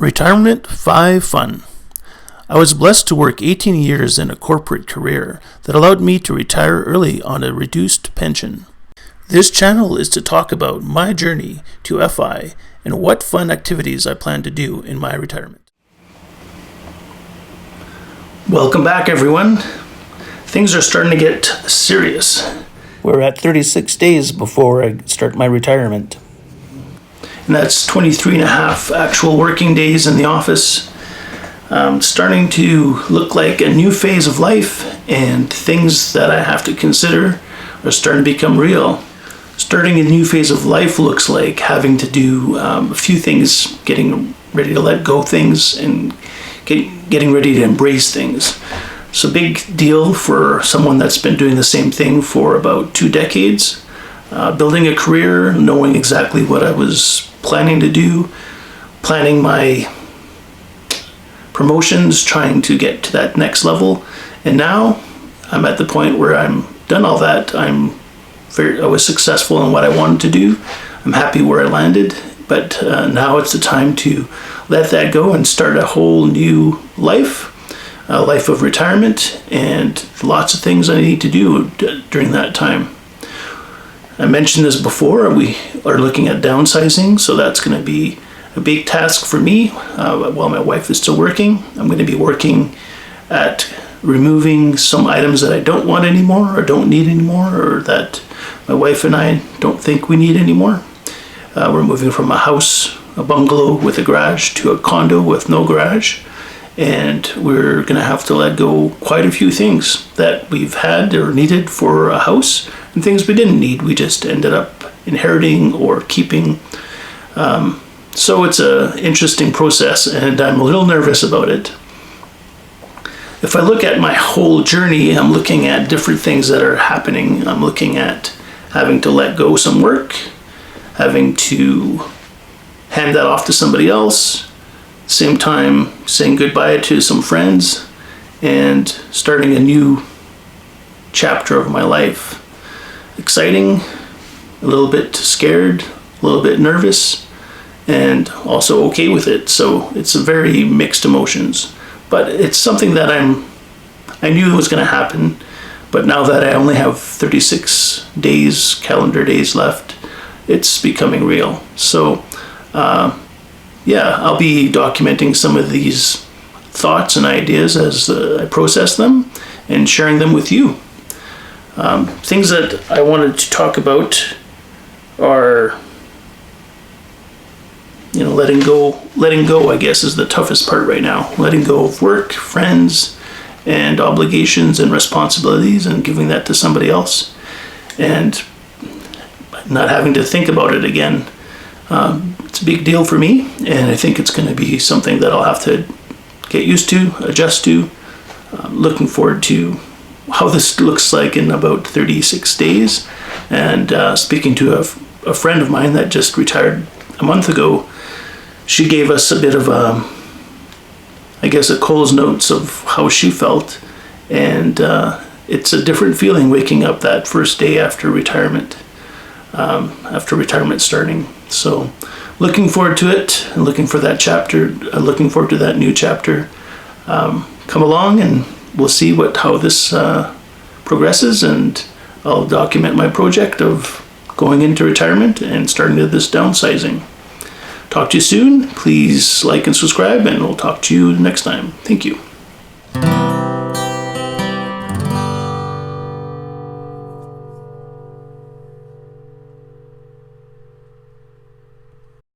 Retirement 5 Fun. I was blessed to work 18 years in a corporate career that allowed me to retire early on a reduced pension. This channel is to talk about my journey to FI and what fun activities I plan to do in my retirement. Welcome back, everyone. Things are starting to get serious. We're at 36 days before I start my retirement. And that's 23 and a half actual working days in the office. Starting to look like a new phase of life, and things that I have to consider are starting to become real. Starting a new phase of life looks like having to do a few things, getting ready to let go things and getting ready to embrace things. It's a big deal for someone that's been doing the same thing for about 2 decades. Building a career, knowing exactly what I was planning to do, planning my promotions, trying to get to that next level. And now I'm at the point where I'm done all that. I was successful in what I wanted to do. I'm happy where I landed, but now it's the time to let that go and start a whole new life, a life of retirement, and lots of things I need to do during that time. I mentioned this before, we are looking at downsizing, so that's going to be a big task for me while my wife is still working. I'm going to be working at removing some items that I don't want anymore or don't need anymore, or that my wife and I don't think we need anymore. We're moving from a house, a bungalow with a garage, to a condo with no garage. And we're going to have to let go quite a few things that we've had or needed for a house, and things we didn't need. We just ended up inheriting or keeping. So it's an interesting process, and I'm a little nervous about it. If I look at my whole journey, I'm looking at different things that are happening. I'm looking at having to let go some work, having to hand that off to somebody else, same time saying goodbye to some friends, and starting a new chapter of my life. Exciting, a little bit scared, a little bit nervous, and also okay with it. So it's a very mixed emotions, but it's something that I knew was going to happen, but now that I only have 36 days, calendar days left, it's becoming real. So I'll be documenting some of these thoughts and ideas as I process them and sharing them with you. Things that I wanted to talk about are, letting go. Letting go, I guess, is the toughest part right now. Letting go of work, friends, and obligations and responsibilities, and giving that to somebody else, and not having to think about it again. It's a big deal for me, and I think it's going to be something that I'll have to get used to, adjust to. Looking forward to how this looks like in about 36 days. And speaking to a friend of mine that just retired a month ago, she gave us a bit of a Cole's notes of how she felt. And it's a different feeling waking up that first day after retirement starting. So looking forward to it, and looking for that chapter, looking forward to that new chapter. Come along and we'll see how this progresses, and I'll document my project of going into retirement and starting this downsizing. Talk to you soon. Please like and subscribe, and we'll talk to you next time. Thank you.